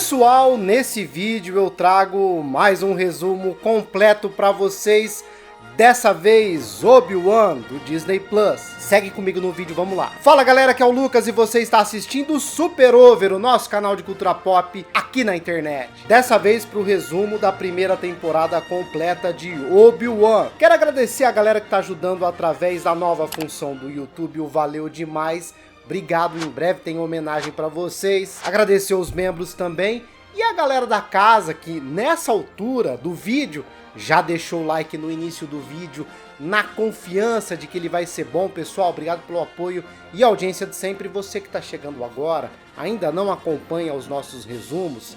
Pessoal, nesse vídeo eu trago mais um resumo completo para vocês. Dessa vez, Obi-Wan, do Disney Plus. Segue comigo no vídeo, vamos lá. Fala galera, aqui é o Lucas e você está assistindo o Super Over, o nosso canal de cultura pop aqui na internet. Dessa vez para o resumo da primeira temporada completa de Obi-Wan. Quero agradecer a galera que está ajudando através da nova função do YouTube, o valeu demais. Obrigado, em breve tem homenagem para vocês. Agradecer os membros também. E a galera da casa que nessa altura do vídeo já deixou o like no início do vídeo, na confiança de que ele vai ser bom, pessoal. Obrigado pelo apoio e audiência de sempre. Você que está chegando agora, ainda não acompanha os nossos resumos,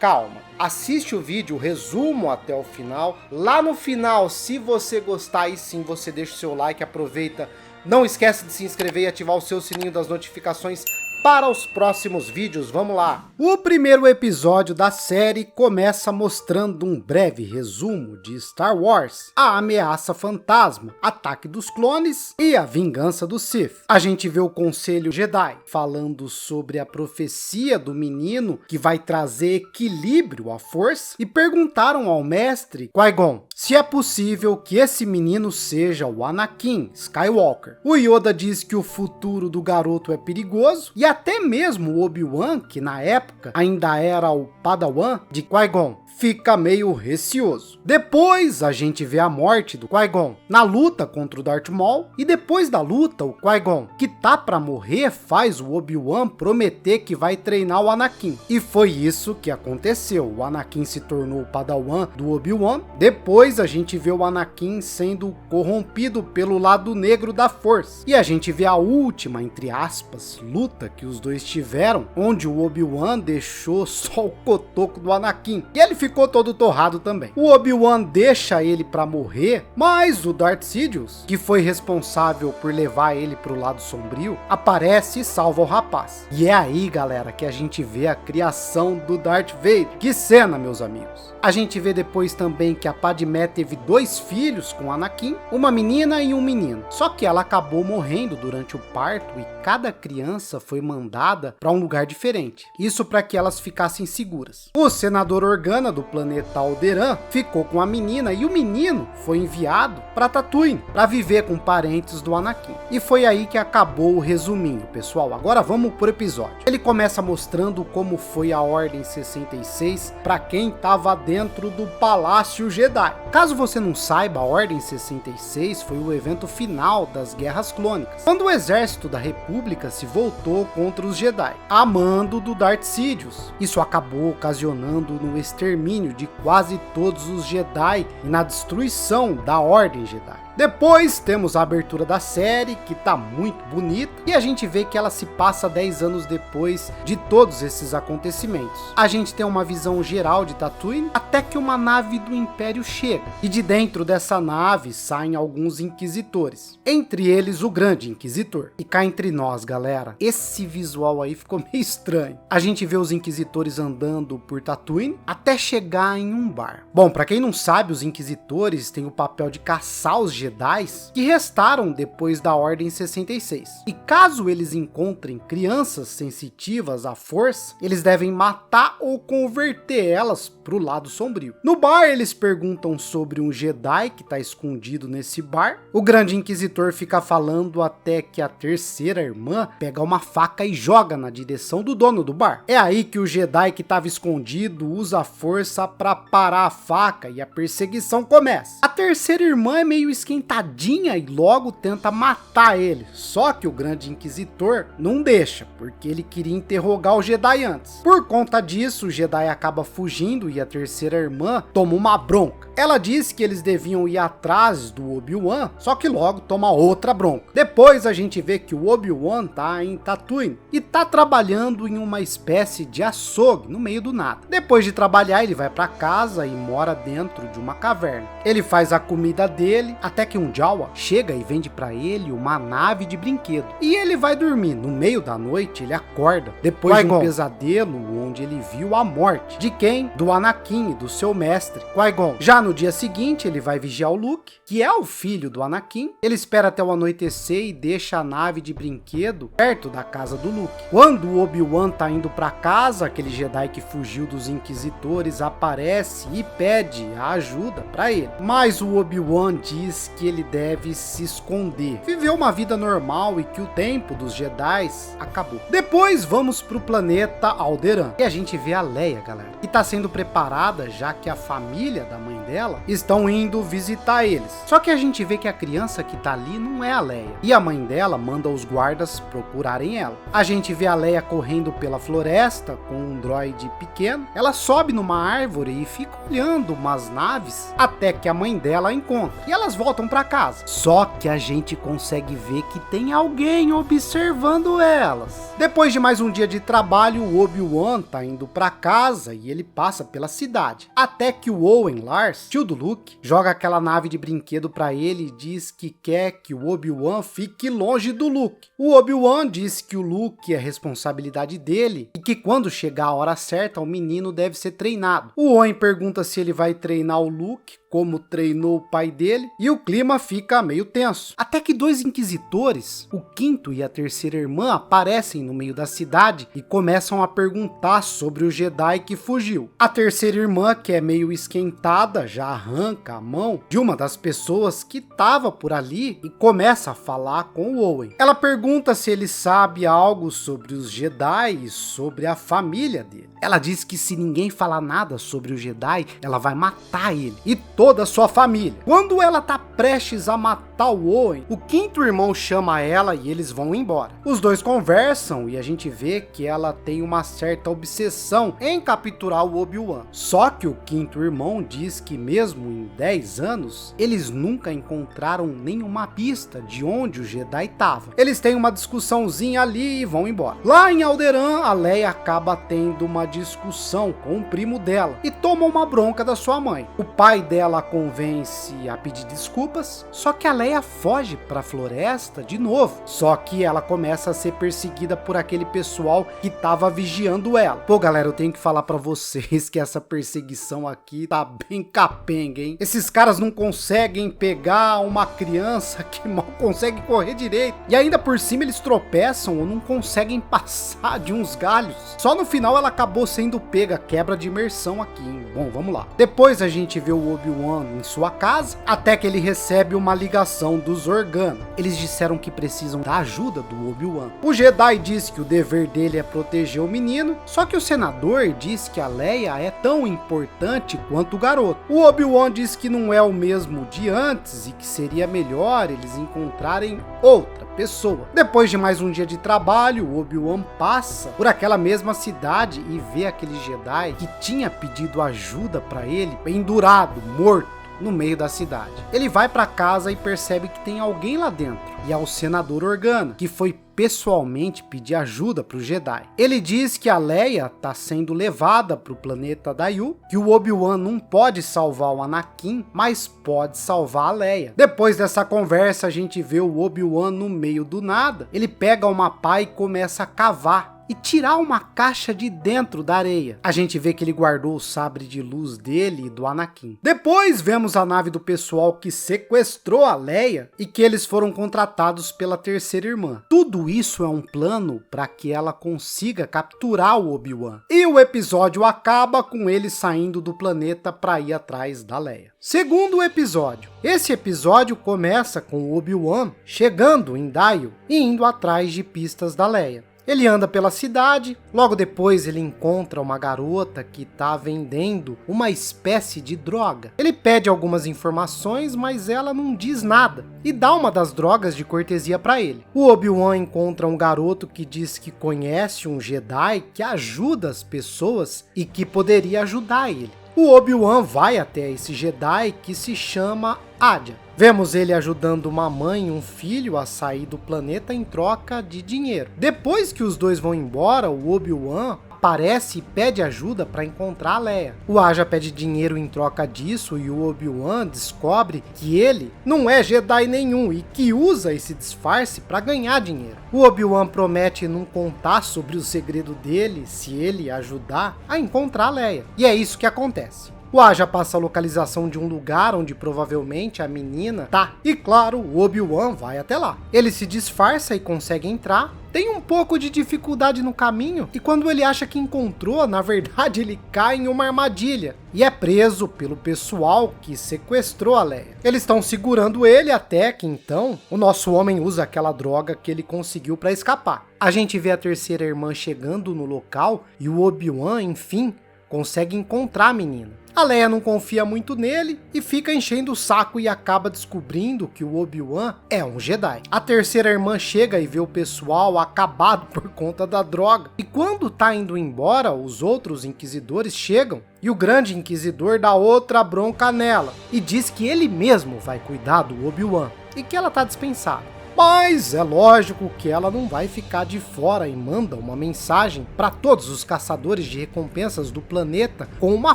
calma, assiste o vídeo, o resumo até o final. Lá no final, se você gostar, aí sim você deixa o seu like, aproveita. Não esquece de se inscrever e ativar o seu sininho das notificações para os próximos vídeos. Vamos lá! O primeiro episódio da série começa mostrando um breve resumo de Star Wars, a ameaça fantasma, ataque dos clones e a vingança do Sith. A gente vê o Conselho Jedi falando sobre a profecia do menino que vai trazer equilíbrio à força e perguntaram ao mestre Qui-Gon se é possível que esse menino seja o Anakin Skywalker. O Yoda diz que o futuro do garoto é perigoso e até mesmo o Obi-Wan, que na época ainda era o Padawan de Qui-Gon, fica meio receoso. Depois a gente vê a morte do Qui-Gon na luta contra o Darth Maul, e depois da luta o Qui-Gon, que tá pra morrer, faz o Obi-Wan prometer que vai treinar o Anakin. E foi isso que aconteceu. O Anakin se tornou o Padawan do Obi-Wan. Depois a gente vê o Anakin sendo corrompido pelo lado negro da força. E a gente vê a última, entre aspas, luta que os dois tiveram, onde o Obi-Wan deixou só o cotoco do Anakin. E ele ficou todo torrado também. O Obi-Wan deixa ele pra morrer, mas o Darth Sidious, que foi responsável por levar ele pro lado sombrio, aparece e salva o rapaz. E é aí, galera, que a gente vê a criação do Darth Vader. Que cena, meus amigos! A gente vê depois também que a Padmé teve 2 filhos com Anakin, uma menina e um menino. Só que ela acabou morrendo durante o parto e cada criança foi mandada para um lugar diferente. Isso para que elas ficassem seguras. O senador Organa do planeta Alderaan ficou com a menina e o menino foi enviado para Tatooine para viver com parentes do Anakin. E foi aí que acabou o resuminho, pessoal. Agora vamos pro episódio. Ele começa mostrando como foi a Ordem 66 para quem estava dentro do Palácio Jedi. Caso você não saiba, a Ordem 66 foi o evento final das Guerras Clônicas, quando o exército da República se voltou contra os Jedi, a mando do Darth Sidious. Isso acabou ocasionando no extermínio de quase todos os Jedi e na destruição da Ordem Jedi. Depois temos a abertura da série, que tá muito bonita, e a gente vê que ela se passa 10 anos depois de todos esses acontecimentos. A gente tem uma visão geral de Tatooine, até que uma nave do Império chega, e de dentro dessa nave saem alguns inquisitores, entre eles o Grande Inquisitor. E cá entre nós, galera, esse visual aí ficou meio estranho. A gente vê os inquisitores andando por Tatooine até chegar em um bar. Bom, pra quem não sabe, os inquisitores têm o papel de caçar os Jedis que restaram depois da Ordem 66. E caso eles encontrem crianças sensitivas à força, eles devem matar ou converter elas pro lado sombrio. No bar, eles perguntam sobre um Jedi que tá escondido nesse bar. O Grande Inquisitor fica falando até que a terceira irmã pega uma faca e joga na direção do dono do bar. É aí que o Jedi que estava escondido usa a força para parar a faca e a perseguição começa. A terceira irmã é meio esquentadinha e logo tenta matar ele. Só que o Grande Inquisitor não deixa, porque ele queria interrogar o Jedi antes. Por conta disso, o Jedi acaba fugindo e a terceira irmã toma uma bronca. Ela diz que eles deviam ir atrás do Obi-Wan, só que logo toma outra bronca. Depois a gente vê que o Obi-Wan tá em Tatooine e tá trabalhando em uma espécie de açougue no meio do nada. Depois de trabalhar, ele vai para casa e mora dentro de uma caverna. Ele faz a comida dele, até que um Jawa chega e vende para ele uma nave de brinquedo. E ele vai dormir. No meio da noite, ele acorda, depois de um pesadelo onde ele viu a morte. De quem? Do Anakin e do seu mestre, Qui-Gon. Já no dia seguinte, ele vai vigiar o Luke, que é o filho do Anakin. Ele espera até o anoitecer e deixa a nave de brinquedo perto da casa do Luke. Quando o Obi-Wan tá indo pra casa, aquele Jedi que fugiu dos Inquisitores aparece e pede a ajuda pra ele. Mas o Obi-Wan diz que ele deve se esconder, viver uma vida normal e que o tempo dos Jedi acabou. Depois vamos pro planeta Alderaan e a gente vê a Leia, galera, que tá sendo preparada já que a família da mãe dela estão indo visitar eles. Só que a gente vê que a criança que tá ali não é a Leia e a mãe dela manda os guardas procurarem ela. A gente vê a Leia correndo pela floresta com um droide pequeno. Ela sobe numa árvore e fica olhando umas naves até que a mãe dela a encontra e elas voltam para casa. Só que a gente consegue ver que tem alguém observando elas. Depois de mais um dia de trabalho, o Obi-Wan tá indo para casa e ele passa pela cidade, até que o Owen Lars, tio do Luke, joga aquela nave de brinquedo para ele e diz que quer que o Obi-Wan fique longe do Luke. O Obi-Wan diz que o Luke é responsabilidade dele e que quando chegar a hora certa o menino deve ser treinado. O Owen pergunta se ele vai treinar o Luke como treinou o pai dele, e o clima fica meio tenso. Até que dois inquisitores, o quinto e a terceira irmã, aparecem no meio da cidade e começam a perguntar sobre o Jedi que fugiu. A terceira irmã, que é meio esquentada, já arranca a mão de uma das pessoas que estava por ali e começa a falar com o Owen. Ela pergunta se ele sabe algo sobre os Jedi e sobre a família dele. Ela diz que se ninguém falar nada sobre o Jedi, ela vai matar ele e toda a sua família. Quando ela tá prestes a matar o Owen, o quinto irmão chama ela e eles vão embora. Os dois conversam e a gente vê que ela tem uma certa obsessão em capturar o Obi-Wan. Só que o quinto irmão diz que mesmo em 10 anos, eles nunca encontraram nenhuma pista de onde o Jedi estava. Eles têm uma discussãozinha ali e vão embora. Lá em Alderaan, a Leia acaba tendo uma discussão com o primo dela e toma uma bronca da sua mãe. O pai dela a convence a pedir desculpas, só que a Leia foge para a floresta de novo. Só que ela começa a ser perseguida por aquele pessoal que tava vigiando ela. Pô, galera, eu tenho que falar para vocês que essa perseguição aqui tá bem capenga, hein? Esses caras não conseguem pegar uma criança que mal consegue correr direito. E ainda por cima eles tropeçam ou não conseguem passar de uns galhos. Só no final ela acabou sendo pega, quebra de imersão aqui, hein? Bom, vamos lá. Depois a gente vê o Obi-Wan em sua casa, até que ele recebe uma ligação dos Organa. Eles disseram que precisam da ajuda do Obi-Wan. O Jedi diz que o dever dele é proteger o menino, só que o senador diz que a Leia é tão importante quanto o garoto. O Obi-Wan diz que não é o mesmo de antes e que seria melhor eles encontrarem outra pessoa. Depois de mais um dia de trabalho, o Obi-Wan passa por aquela mesma cidade e vê aquele Jedi que tinha pedido ajuda para ele, pendurado, morto no meio da cidade. Ele vai para casa e percebe que tem alguém lá dentro, e é o senador Organa, que foi pessoalmente pedir ajuda para o Jedi. Ele diz que a Leia está sendo levada para o planeta Daiyu, que o Obi-Wan não pode salvar o Anakin, mas pode salvar a Leia. Depois dessa conversa, a gente vê o Obi-Wan no meio do nada. Ele pega uma pá e começa a cavar e tirar uma caixa de dentro da areia. A gente vê que ele guardou o sabre de luz dele e do Anakin. Depois vemos a nave do pessoal que sequestrou a Leia e que eles foram contratados pela terceira irmã. Tudo isso é um plano para que ela consiga capturar o Obi-Wan. E o episódio acaba com ele saindo do planeta para ir atrás da Leia. Segundo episódio. Esse episódio começa com o Obi-Wan chegando em Daiyu e indo atrás de pistas da Leia. Ele anda pela cidade, logo depois ele encontra uma garota que está vendendo uma espécie de droga. Ele pede algumas informações, mas ela não diz nada e dá uma das drogas de cortesia para ele. O Obi-Wan encontra um garoto que diz que conhece um Jedi que ajuda as pessoas e que poderia ajudar ele. O Obi-Wan vai até esse Jedi que se chama Adia. Vemos ele ajudando uma mãe e um filho a sair do planeta em troca de dinheiro. Depois que os dois vão embora, o Obi-Wan aparece e pede ajuda para encontrar a Leia. O Aja pede dinheiro em troca disso e o Obi-Wan descobre que ele não é Jedi nenhum e que usa esse disfarce para ganhar dinheiro. O Obi-Wan promete não contar sobre o segredo dele se ele ajudar a encontrar a Leia. E é isso que acontece. O Aja passa a localização de um lugar onde provavelmente a menina tá. E claro, o Obi-Wan vai até lá. Ele se disfarça e consegue entrar. Tem um pouco de dificuldade no caminho, e quando ele acha que encontrou, na verdade ele cai em uma armadilha e é preso pelo pessoal que sequestrou a Leia. Eles estão segurando ele até que então o nosso homem usa aquela droga que ele conseguiu para escapar. A gente vê a terceira irmã chegando no local e o Obi-Wan, enfim, consegue encontrar a menina. A Leia não confia muito nele e fica enchendo o saco e acaba descobrindo que o Obi-Wan é um Jedi. A terceira irmã chega e vê o pessoal acabado por conta da droga. E quando tá indo embora, os outros inquisidores chegam e o grande inquisidor dá outra bronca nela e diz que ele mesmo vai cuidar do Obi-Wan e que ela tá dispensada. Mas é lógico que ela não vai ficar de fora e manda uma mensagem para todos os caçadores de recompensas do planeta com uma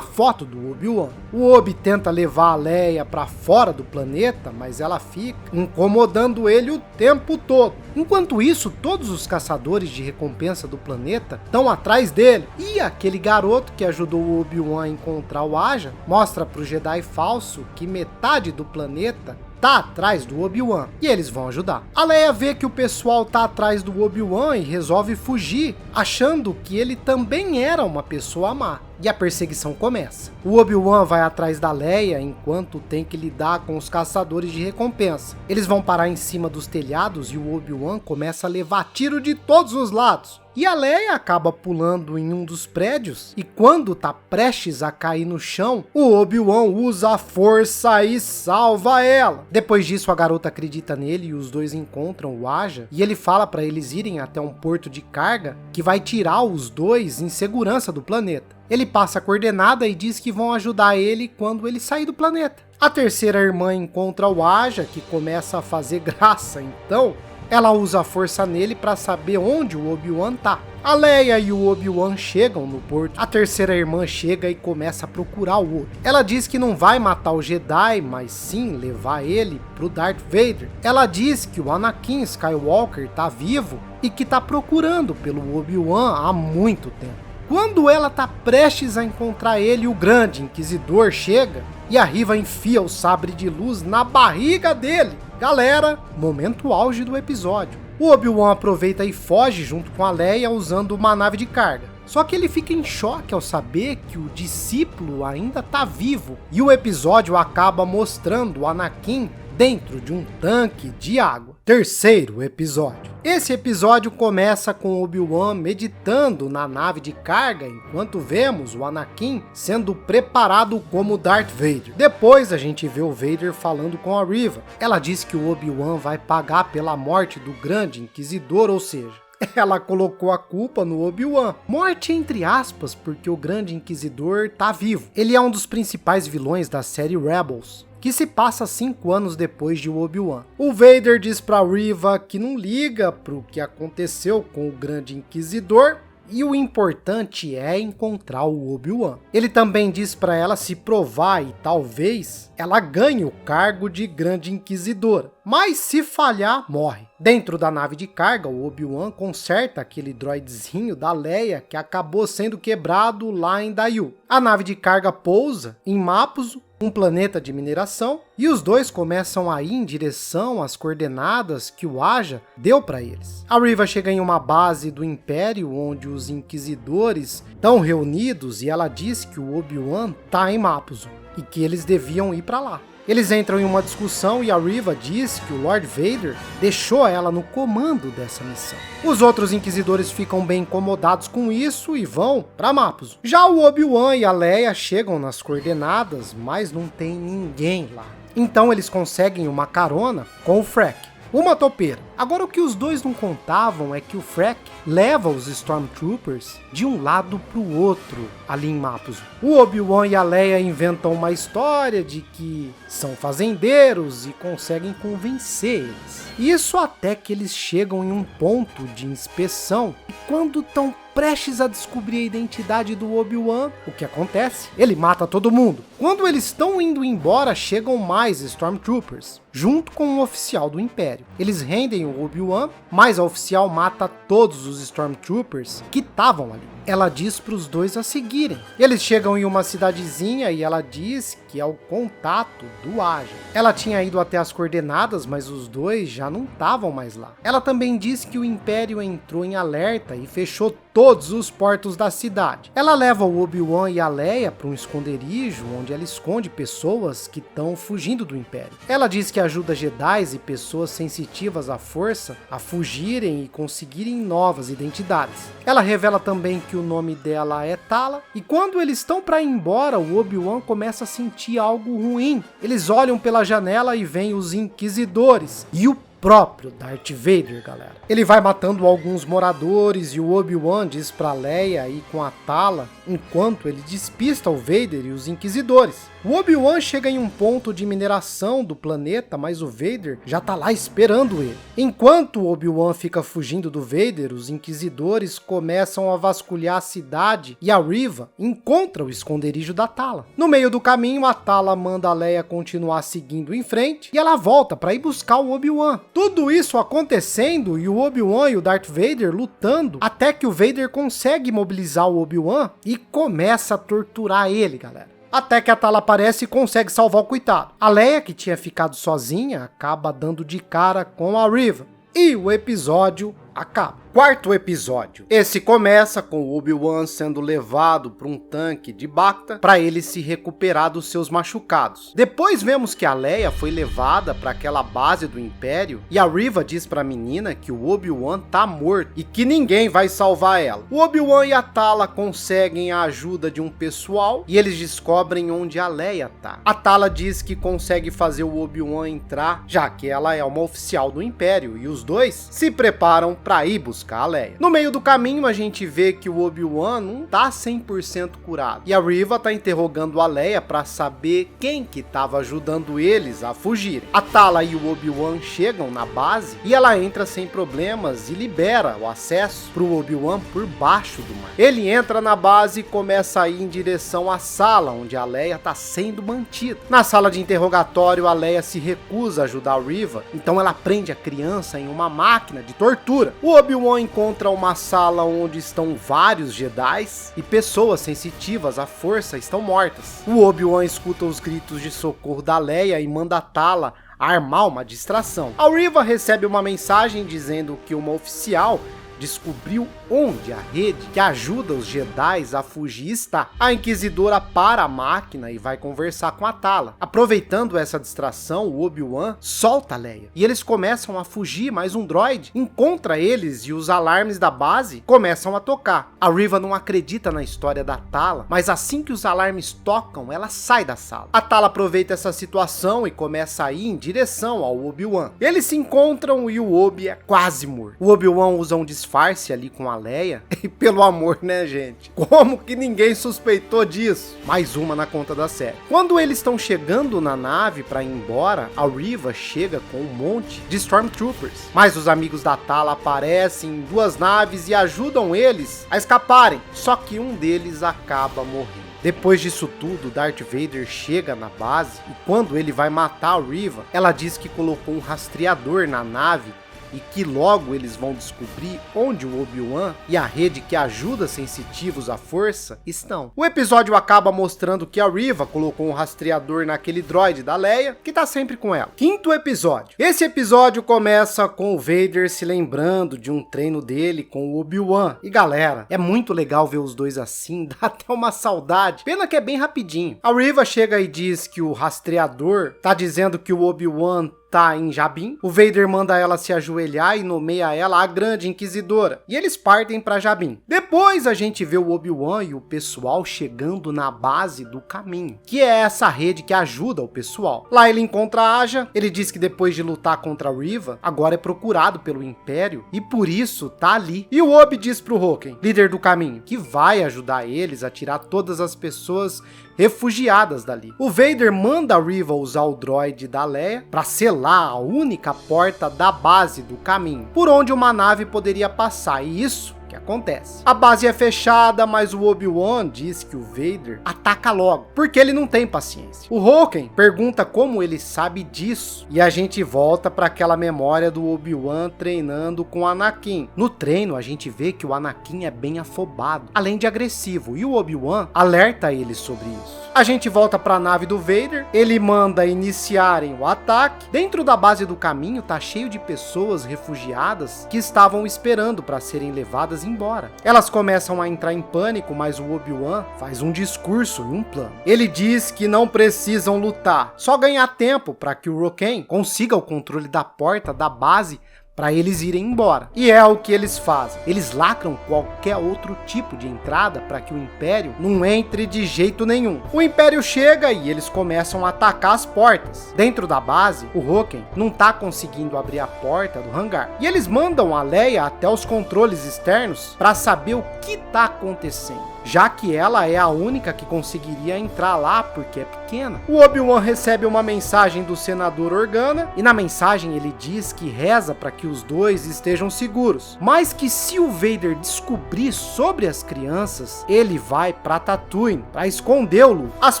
foto do Obi-Wan. O Obi tenta levar a Leia para fora do planeta, mas ela fica incomodando ele o tempo todo. Enquanto isso, todos os caçadores de recompensa do planeta estão atrás dele. E aquele garoto que ajudou o Obi-Wan a encontrar o Aja mostra pro Jedi falso que metade do planeta tá atrás do Obi-Wan, e eles vão ajudar. A Leia vê que o pessoal tá atrás do Obi-Wan e resolve fugir, achando que ele também era uma pessoa má. E a perseguição começa. O Obi-Wan vai atrás da Leia enquanto tem que lidar com os caçadores de recompensa. Eles vão parar em cima dos telhados e o Obi-Wan começa a levar tiro de todos os lados. E a Leia acaba pulando em um dos prédios e quando tá prestes a cair no chão, o Obi-Wan usa a força e salva ela. Depois disso, a garota acredita nele e os dois encontram o Aja e ele fala para eles irem até um porto de carga que vai tirar os dois em segurança do planeta. Ele passa a coordenada e diz que vão ajudar ele quando ele sair do planeta. A terceira irmã encontra o Aja, que começa a fazer graça, então ela usa a força nele para saber onde o Obi-Wan tá. A Leia e o Obi-Wan chegam no porto. A terceira irmã chega e começa a procurar o Obi. Ela diz que não vai matar o Jedi, mas sim levar ele pro Darth Vader. Ela diz que o Anakin Skywalker tá vivo e que tá procurando pelo Obi-Wan há muito tempo. Quando ela tá prestes a encontrar ele, o grande inquisidor chega e a Riva enfia o sabre de luz na barriga dele. Galera, momento auge do episódio. O Obi-Wan aproveita e foge junto com a Leia usando uma nave de carga. Só que ele fica em choque ao saber que o discípulo ainda tá vivo. E o episódio acaba mostrando o Anakin dentro de um tanque de água. Terceiro episódio. Esse episódio começa com Obi-Wan meditando na nave de carga enquanto vemos o Anakin sendo preparado como Darth Vader. Depois a gente vê o Vader falando com a Riva. Ela diz que o Obi-Wan vai pagar pela morte do grande inquisidor, ou seja, ela colocou a culpa no Obi-Wan. Morte entre aspas, porque o grande inquisidor tá vivo. Ele é um dos principais vilões da série Rebels, que se passa 5 anos depois de Obi-Wan. O Vader diz pra Riva que não liga pro que aconteceu com o grande inquisidor e o importante é encontrar o Obi-Wan. Ele também diz pra ela se provar e talvez ela ganhe o cargo de grande inquisidora, mas se falhar, morre. Dentro da nave de carga, o Obi-Wan conserta aquele droidzinho da Leia que acabou sendo quebrado lá em Daiyu. A nave de carga pousa em Mapuzo, um planeta de mineração, e os dois começam a ir em direção às coordenadas que o Aja deu para eles. A Riva chega em uma base do Império onde os Inquisidores estão reunidos e ela diz que o Obi-Wan tá em Mapuzo e que eles deviam ir para lá. Eles entram em uma discussão e a Riva diz que o Lord Vader deixou ela no comando dessa missão. Os outros inquisidores ficam bem incomodados com isso e vão para Mapuzo. Já o Obi-Wan e a Leia chegam nas coordenadas, mas não tem ninguém lá. Então eles conseguem uma carona com o Freck, uma topeira. Agora o que os dois não contavam é que o Freck leva os Stormtroopers de um lado para o outro ali em Mapuzo. O Obi-Wan e a Leia inventam uma história de que são fazendeiros e conseguem convencer eles. Isso até que eles chegam em um ponto de inspeção e quando estão prestes a descobrir a identidade do Obi-Wan, o que acontece? Ele mata todo mundo. Quando eles estão indo embora, chegam mais Stormtroopers. junto com um oficial do Império. Eles rendem o Obi-Wan, mas a oficial mata todos os Stormtroopers que estavam ali. Ela diz para os dois a seguirem. Eles chegam em uma cidadezinha e ela diz que é o contato do Aja. Ela tinha ido até as coordenadas, mas os dois já não estavam mais lá. Ela também diz que o Império entrou em alerta e fechou todos os portos da cidade. Ela leva o Obi-Wan e a Leia para um esconderijo onde ela esconde pessoas que estão fugindo do Império. Ela diz que ajuda Jedi e pessoas sensitivas à força a fugirem e conseguirem novas identidades. Ela revela também que o nome dela é Tala, e quando eles estão para ir embora, o Obi-Wan começa a sentir algo ruim. Eles olham pela janela e veem os Inquisidores e o próprio Darth Vader, galera. Ele vai matando alguns moradores e o Obi-Wan diz pra Leia ir com a Tala enquanto ele despista o Vader e os Inquisidores. O Obi-Wan chega em um ponto de mineração do planeta, mas o Vader já tá lá esperando ele. Enquanto o Obi-Wan fica fugindo do Vader, os Inquisidores começam a vasculhar a cidade e a Reva encontra o esconderijo da Tala. No meio do caminho, a Tala manda a Leia continuar seguindo em frente e ela volta para ir buscar o Obi-Wan. Tudo isso acontecendo e o Obi-Wan e o Darth Vader lutando até que o Vader consegue mobilizar o Obi-Wan e começa a torturar ele, galera. Até que a Tala aparece e consegue salvar o coitado. A Leia, que tinha ficado sozinha, acaba dando de cara com a Reva. E o episódio acaba. Quarto episódio. Esse começa com o Obi-Wan sendo levado para um tanque de Bacta para ele se recuperar dos seus machucados. Depois vemos que a Leia foi levada para aquela base do Império e a Reva diz para a menina que o Obi-Wan tá morto e que ninguém vai salvar ela. O Obi-Wan e a Tala conseguem a ajuda de um pessoal e eles descobrem onde a Leia tá. A Tala diz que consegue fazer o Obi-Wan entrar, já que ela é uma oficial do Império, e os dois se preparam para ir buscar a Leia. No meio do caminho a gente vê que o Obi-Wan não tá 100% curado e a Reva tá interrogando a Leia para saber quem que tava ajudando eles a fugir. A Tala e o Obi-Wan chegam na base e ela entra sem problemas e libera o acesso pro Obi-Wan por baixo do mar. Ele entra na base e começa a ir em direção à sala onde a Leia tá sendo mantida. Na sala de interrogatório, a Leia se recusa a ajudar a Reva, então ela prende a criança em uma máquina de tortura. O Obi-Wan encontra uma sala onde estão vários Jedi e pessoas sensitivas à força estão mortas. O Obi-Wan escuta os gritos de socorro da Leia e manda a Tala armar uma distração. A Reva recebe uma mensagem dizendo que uma oficial descobriu onde a rede que ajuda os Jedi a fugir está. A Inquisidora para a máquina e vai conversar com a Tala. Aproveitando essa distração, o Obi-Wan solta a Leia e eles começam a fugir, mas um droide encontra eles e os alarmes da base começam a tocar. A Reva não acredita na história da Tala, mas assim que os alarmes tocam, ela sai da sala. A Tala aproveita essa situação e começa a ir em direção ao Obi-Wan. Eles se encontram e o Obi é quase morto. O Obi-Wan usa um disfarce ali com a Leia e pelo amor, né, gente? Como que ninguém suspeitou disso? Mais uma na conta da série. Quando eles estão chegando na nave para ir embora, a Reva chega com um monte de Stormtroopers. Mas os amigos da Tala aparecem em duas naves e ajudam eles a escaparem. Só que um deles acaba morrendo. Depois disso tudo, Darth Vader chega na base e quando ele vai matar a Reva, ela diz que colocou um rastreador na nave e que logo eles vão descobrir onde o Obi-Wan e a rede que ajuda sensitivos à força estão. O episódio acaba mostrando que a Reva colocou um rastreador naquele droide da Leia, que tá sempre com ela. Quinto episódio. Esse episódio começa com o Vader se lembrando de um treino dele com o Obi-Wan. E galera, é muito legal ver os dois assim, dá até uma saudade. Pena que é bem rapidinho. A Reva chega e diz que o rastreador tá dizendo que o Obi-Wan tá em Jabim. O Vader manda ela se ajoelhar e nomeia ela a Grande Inquisidora. E eles partem para Jabim. Depois a gente vê o Obi-Wan e o pessoal chegando na base do caminho, que é essa rede que ajuda o pessoal. Lá ele encontra a Aja. Ele diz que depois de lutar contra a Reva, agora é procurado pelo Império e por isso tá ali. E o Obi diz pro Hawken, líder do caminho, que vai ajudar eles a tirar todas as pessoas refugiadas dali. O Vader manda a Reva usar o droide da Leia para selar a única porta da base do caminho, por onde uma nave poderia passar, e isso que acontece. A base é fechada, mas o Obi-Wan diz que o Vader ataca logo, porque ele não tem paciência. O Hawken pergunta como ele sabe disso, e a gente volta para aquela memória do Obi-Wan treinando com o Anakin. No treino, a gente vê que o Anakin é bem afobado, além de agressivo, e o Obi-Wan alerta ele sobre isso. A gente volta para a nave do Vader, ele manda iniciarem o ataque. Dentro da base do caminho tá cheio de pessoas refugiadas que estavam esperando para serem levadas embora. Elas começam a entrar em pânico, mas o Obi-Wan faz um discurso e um plano. Ele diz que não precisam lutar, só ganhar tempo para que o Hawken consiga o controle da porta da base para eles irem embora. E é o que eles fazem. Eles lacram qualquer outro tipo de entrada para que o Império não entre de jeito nenhum. O Império chega e eles começam a atacar as portas. Dentro da base, o Hawken não tá conseguindo abrir a porta do hangar. E eles mandam a Leia até os controles externos para saber o que tá acontecendo, já que ela é a única que conseguiria entrar lá porque é pequena. O Obi-Wan recebe uma mensagem do senador Organa, e na mensagem ele diz que reza para que os dois estejam seguros, mas que se o Vader descobrir sobre as crianças, ele vai para Tatooine para escondê-lo. As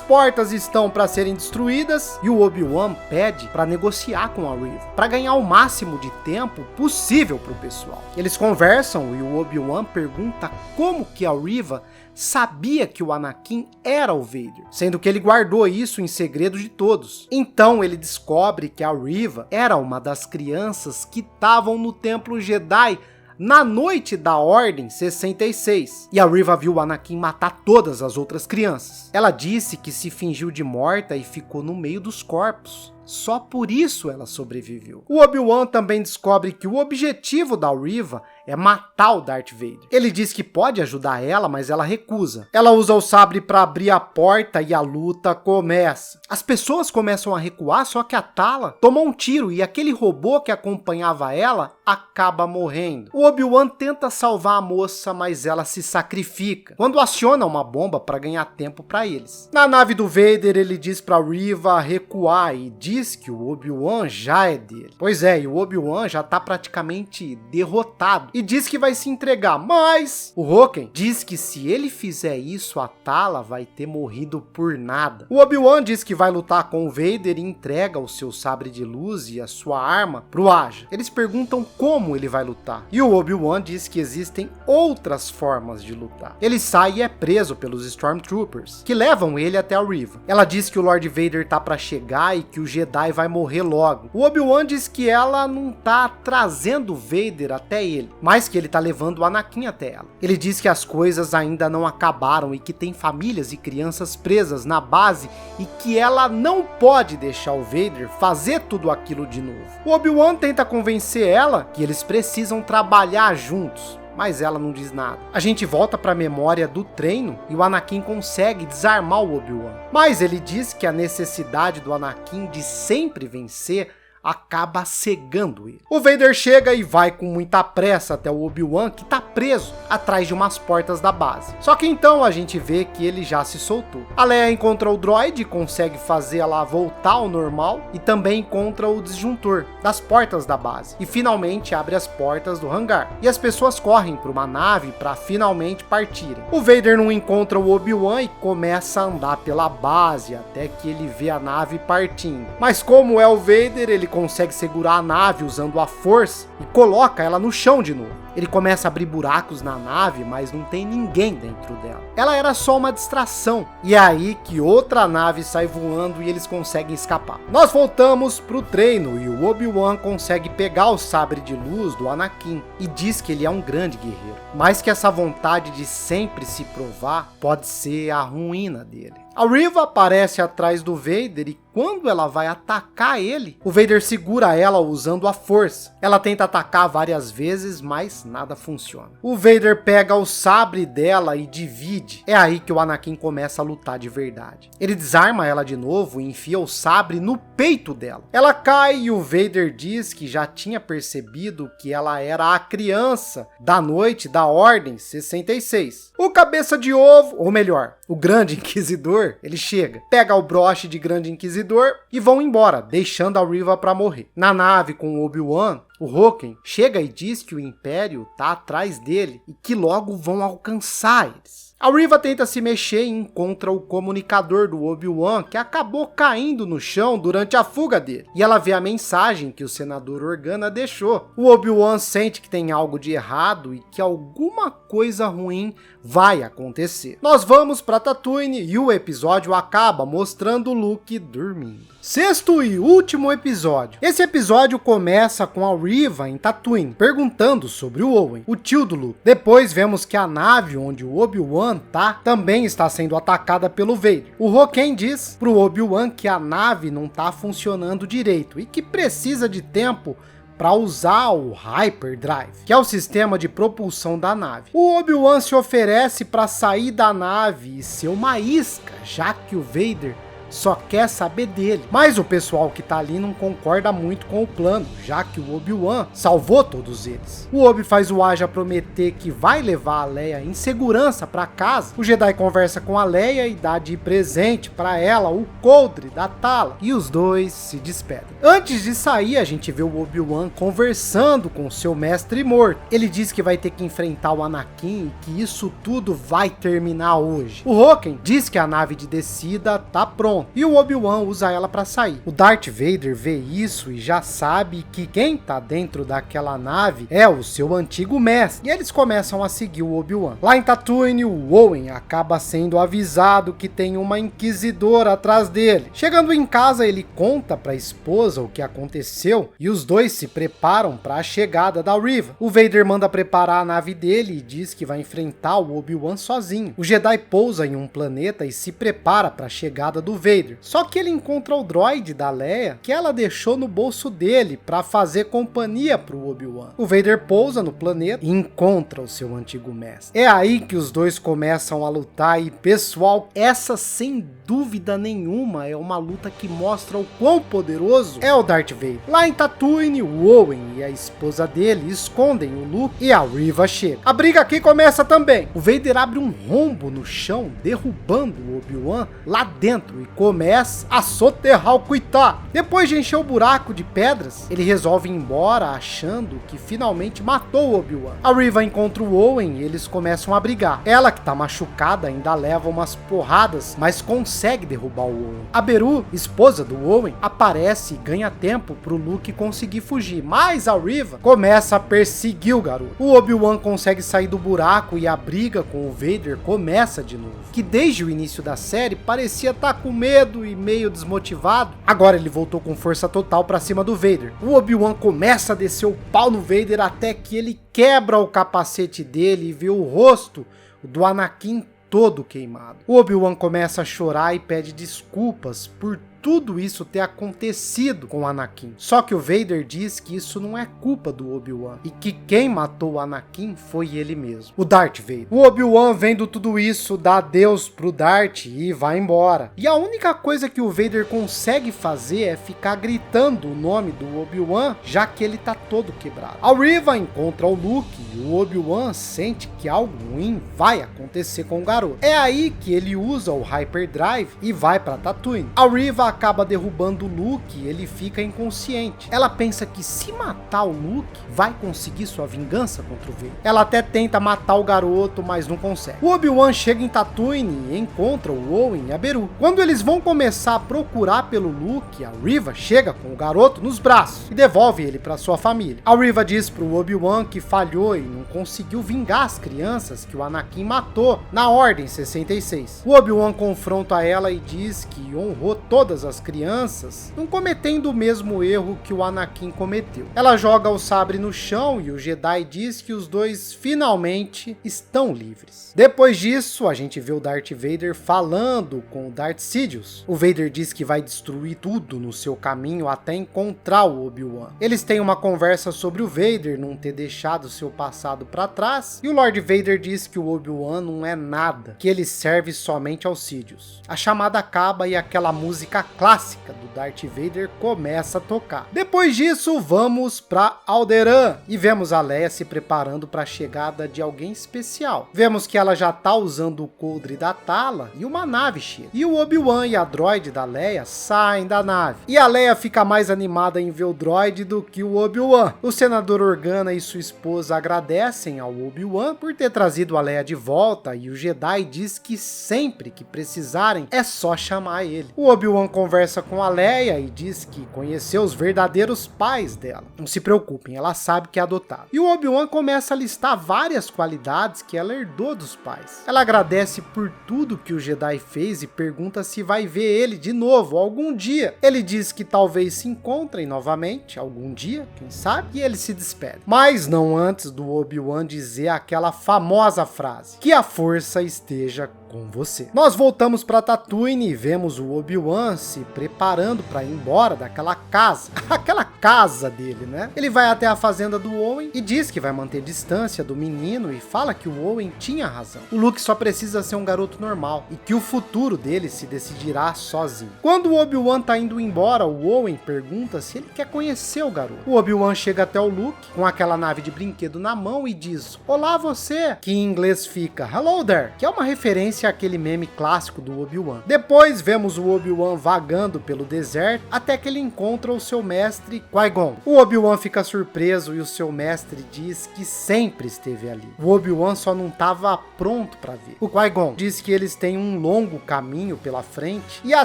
portas estão para serem destruídas e o Obi-Wan pede para negociar com a Reva, para ganhar o máximo de tempo possível para o pessoal. Eles conversam e o Obi-Wan pergunta como que a Reva sabia que o Anakin era o Vader, sendo que ele guardou isso em segredo de todos. Então ele descobre que a Reva era uma das crianças que estavam no Templo Jedi na noite da Ordem 66. E a Reva viu o Anakin matar todas as outras crianças. Ela disse que se fingiu de morta e ficou no meio dos corpos. Só por isso ela sobreviveu. O Obi-Wan também descobre que o objetivo da Reva é matar o Darth Vader. Ele diz que pode ajudar ela, mas ela recusa. Ela usa o sabre para abrir a porta e a luta começa. As pessoas começam a recuar, só que a Tala toma um tiro e aquele robô que acompanhava ela acaba morrendo. O Obi-Wan tenta salvar a moça, mas ela se sacrifica quando aciona uma bomba para ganhar tempo para eles. Na nave do Vader, ele diz para Reva recuar e diz que o Obi-Wan já é dele. Pois é, e o Obi-Wan já tá praticamente derrotado e diz que vai se entregar, mas o Hawken diz que se ele fizer isso, a Tala vai ter morrido por nada. O Obi-Wan diz que vai lutar com o Vader e entrega o seu sabre de luz e a sua arma pro Aja. Eles perguntam como ele vai lutar e o Obi-Wan diz que existem outras formas de lutar. Ele sai e é preso pelos Stormtroopers, que levam ele até a Reva. Ela diz que o Lord Vader tá para chegar e que o Jedi vai morrer logo. O Obi-Wan diz que ela não tá trazendo o Vader até ele, mas que ele tá levando o Anakin até ela. Ele diz que as coisas ainda não acabaram e que tem famílias e crianças presas na base e que ela não pode deixar o Vader fazer tudo aquilo de novo. O Obi-Wan tenta convencer ela que eles precisam trabalhar juntos, mas ela não diz nada. A gente volta para a memória do treino e o Anakin consegue desarmar o Obi-Wan, mas ele diz que a necessidade do Anakin de sempre vencer acaba cegando ele. O Vader chega e vai com muita pressa até o Obi-Wan, que tá preso atrás de umas portas da base. Só que então a gente vê que ele já se soltou. A Leia encontra o droid e consegue fazer ela voltar ao normal e também encontra o disjuntor das portas da base e finalmente abre as portas do hangar. E as pessoas correm para uma nave para finalmente partirem. O Vader não encontra o Obi-Wan e começa a andar pela base até que ele vê a nave partindo. Mas como é o Vader, ele consegue segurar a nave usando a força e coloca ela no chão de novo. Ele começa a abrir buracos na nave, mas não tem ninguém dentro dela. Ela era só uma distração. E é aí que outra nave sai voando e eles conseguem escapar. Nós voltamos pro treino e o Obi-Wan consegue pegar o sabre de luz do Anakin e diz que ele é um grande guerreiro, mas que essa vontade de sempre se provar pode ser a ruína dele. A Reva aparece atrás do Vader e quando ela vai atacar ele, o Vader segura ela usando a força. Ela tenta atacar várias vezes, mas nada funciona. O Vader pega o sabre dela e divide. É aí que o Anakin começa a lutar de verdade. Ele desarma ela de novo e enfia o sabre no peito dela. Ela cai e o Vader diz que já tinha percebido que ela era a criança da noite da Ordem 66. O cabeça de ovo, ou melhor, o grande inquisidor, Inquisidor, ele chega, pega o broche de Grande Inquisidor e vão embora, deixando a Reva para morrer. Na nave com o Obi-Wan, o Hawken chega e diz que o Império tá atrás dele e que logo vão alcançar eles. A Reva tenta se mexer e encontra o comunicador do Obi-Wan, que acabou caindo no chão durante a fuga dele. E ela vê a mensagem que o senador Organa deixou. O Obi-Wan sente que tem algo de errado e que alguma coisa ruim vai acontecer. Nós vamos para Tatooine e o episódio acaba mostrando o Luke dormindo. Sexto e último episódio. Esse episódio começa com a Reva em Tatooine, perguntando sobre o Owen, o tio do Luke. Depois vemos que a nave onde o Obi-Wan tá, também está sendo atacada pelo Vader. O Hawken diz pro Obi-Wan que a nave não tá funcionando direito e que precisa de tempo para usar o Hyperdrive, que é o sistema de propulsão da nave. O Obi-Wan se oferece para sair da nave e ser uma isca, já que o Vader só quer saber dele. Mas o pessoal que tá ali não concorda muito com o plano, já que o Obi-Wan salvou todos eles. O Obi faz o Aja prometer que vai levar a Leia em segurança para casa. O Jedi conversa com a Leia e dá de presente para ela o coldre da Tala. E os dois se despedem. Antes de sair, a gente vê o Obi-Wan conversando com seu mestre morto. Ele diz que vai ter que enfrentar o Anakin e que isso tudo vai terminar hoje. O Hawken diz que a nave de descida tá pronta e o Obi-Wan usa ela para sair. O Darth Vader vê isso e já sabe que quem tá dentro daquela nave é o seu antigo mestre, e eles começam a seguir o Obi-Wan. Lá em Tatooine, o Owen acaba sendo avisado que tem uma inquisidora atrás dele. Chegando em casa, ele conta para a esposa o que aconteceu e os dois se preparam para a chegada da Reva. O Vader manda preparar a nave dele e diz que vai enfrentar o Obi-Wan sozinho. O Jedi pousa em um planeta e se prepara para a chegada do Vader. Só que ele encontra o droide da Leia que ela deixou no bolso dele para fazer companhia pro Obi-Wan. O Vader pousa no planeta e encontra o seu antigo mestre. É aí que os dois começam a lutar e, pessoal, essa sem dúvida nenhuma é uma luta que mostra o quão poderoso é o Darth Vader. Lá em Tatooine, o Owen e a esposa dele escondem o Luke e a Reva chega. A briga aqui começa também. O Vader abre um rombo no chão, derrubando o Obi-Wan lá dentro e começa a soterrar o coitado. Depois de encher o buraco de pedras, ele resolve ir embora achando que finalmente matou o Obi-Wan. A Reva encontra o Owen e eles começam a brigar. Ela, que tá machucada, ainda leva umas porradas, mas consegue derrubar o Owen. A Beru, esposa do Owen, aparece e ganha tempo pro Luke conseguir fugir, mas a Reva começa a perseguir o garoto. O Obi-Wan consegue sair do buraco e a briga com o Vader começa de novo, que desde o início da série parecia estar com medo e meio desmotivado. Agora ele voltou com força total pra cima do Vader. O Obi-Wan começa a descer o pau no Vader até que ele quebra o capacete dele e vê o rosto do Anakin todo queimado. O Obi-Wan começa a chorar e pede desculpas por tudo isso ter acontecido com o Anakin. Só que o Vader diz que isso não é culpa do Obi-Wan e que quem matou o Anakin foi ele mesmo, o Darth Vader. O Obi-Wan, vendo tudo isso, dá adeus pro Darth e vai embora. E a única coisa que o Vader consegue fazer é ficar gritando o nome do Obi-Wan, já que ele tá todo quebrado. A Reva encontra o Luke e o Obi-Wan sente que algo ruim vai acontecer com o garoto. É aí que ele usa o Hyperdrive e vai para Tatooine. A Reva acaba derrubando o Luke e ele fica inconsciente. Ela pensa que se matar o Luke, vai conseguir sua vingança contra o Vader. Ela até tenta matar o garoto, mas não consegue. O Obi-Wan chega em Tatooine e encontra o Owen e a Beru. Quando eles vão começar a procurar pelo Luke, a Reva chega com o garoto nos braços e devolve ele para sua família. A Reva diz pro Obi-Wan que falhou e não conseguiu vingar as crianças que o Anakin matou na Ordem 66. O Obi-Wan confronta ela e diz que honrou todas as crianças, não cometendo o mesmo erro que o Anakin cometeu. Ela joga o sabre no chão e o Jedi diz que os dois finalmente estão livres. Depois disso, a gente vê o Darth Vader falando com o Darth Sidious. O Vader diz que vai destruir tudo no seu caminho até encontrar o Obi-Wan. Eles têm uma conversa sobre o Vader não ter deixado seu passado para trás, e o Lord Vader diz que o Obi-Wan não é nada, que ele serve somente aos Sidious. A chamada acaba e aquela música clássica do Darth Vader começa a tocar. Depois disso, vamos para Alderaan e vemos a Leia se preparando para a chegada de alguém especial. Vemos que ela já tá usando o coldre da Tala e uma nave chega. E o Obi-Wan e a droide da Leia saem da nave. E a Leia fica mais animada em ver o droide do que o Obi-Wan. O senador Organa e sua esposa agradecem ao Obi-Wan por ter trazido a Leia de volta e o Jedi diz que sempre que precisarem é só chamar ele. O Obi-Wan conversa com a Leia e diz que conheceu os verdadeiros pais dela. Não se preocupem, ela sabe que é adotada. E o Obi-Wan começa a listar várias qualidades que ela herdou dos pais. Ela agradece por tudo que o Jedi fez e pergunta se vai ver ele de novo algum dia. Ele diz que talvez se encontrem novamente algum dia, quem sabe, e ele se despede. Mas não antes do Obi-Wan dizer aquela famosa frase: que a força esteja com você. Nós voltamos para Tatooine e vemos o Obi-Wan se preparando para ir embora daquela casa, aquela casa dele, né? Ele vai até a fazenda do Owen e diz que vai manter distância do menino e fala que o Owen tinha razão. O Luke só precisa ser um garoto normal e que o futuro dele se decidirá sozinho. Quando o Obi-Wan tá indo embora, o Owen pergunta se ele quer conhecer o garoto. O Obi-Wan chega até o Luke com aquela nave de brinquedo na mão e diz: "Olá você", que em inglês fica "Hello there", que é uma referência àquele meme clássico do Obi-Wan. Depois vemos o Obi-Wan vagando pelo deserto até que ele encontra o seu mestre Qui-Gon. O Obi-Wan fica surpreso e o seu mestre diz que sempre esteve ali. O Obi-Wan só não estava pronto para ver. O Qui-Gon diz que eles têm um longo caminho pela frente e a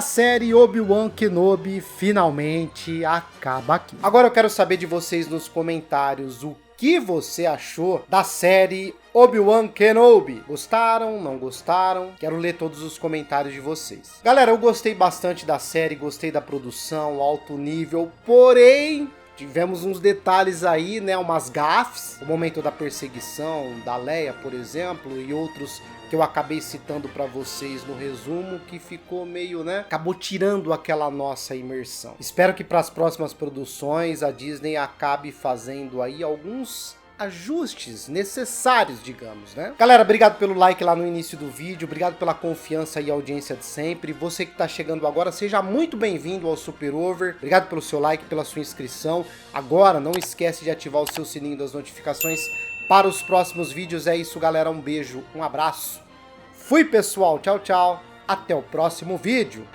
série Obi-Wan Kenobi finalmente acaba aqui. Agora eu quero saber de vocês nos comentários o que você achou da série Obi-Wan Kenobi. Gostaram? Não gostaram? Quero ler todos os comentários de vocês. Galera, eu gostei bastante da série, gostei da produção, alto nível, porém tivemos uns detalhes aí, né, umas gafes, o momento da perseguição da Leia, por exemplo, e outros que eu acabei citando para vocês no resumo, que ficou meio, né, acabou tirando aquela nossa imersão. Espero que para as próximas produções a Disney acabe fazendo aí alguns ajustes necessários, digamos, né? Galera, obrigado pelo like lá no início do vídeo, obrigado pela confiança e audiência de sempre. Você que tá chegando agora, seja muito bem-vindo ao Super Over. Obrigado pelo seu like, pela sua inscrição. Agora, não esquece de ativar o seu sininho das notificações para os próximos vídeos. É isso, galera. Um beijo, um abraço. Fui, pessoal. Tchau, tchau. Até o próximo vídeo.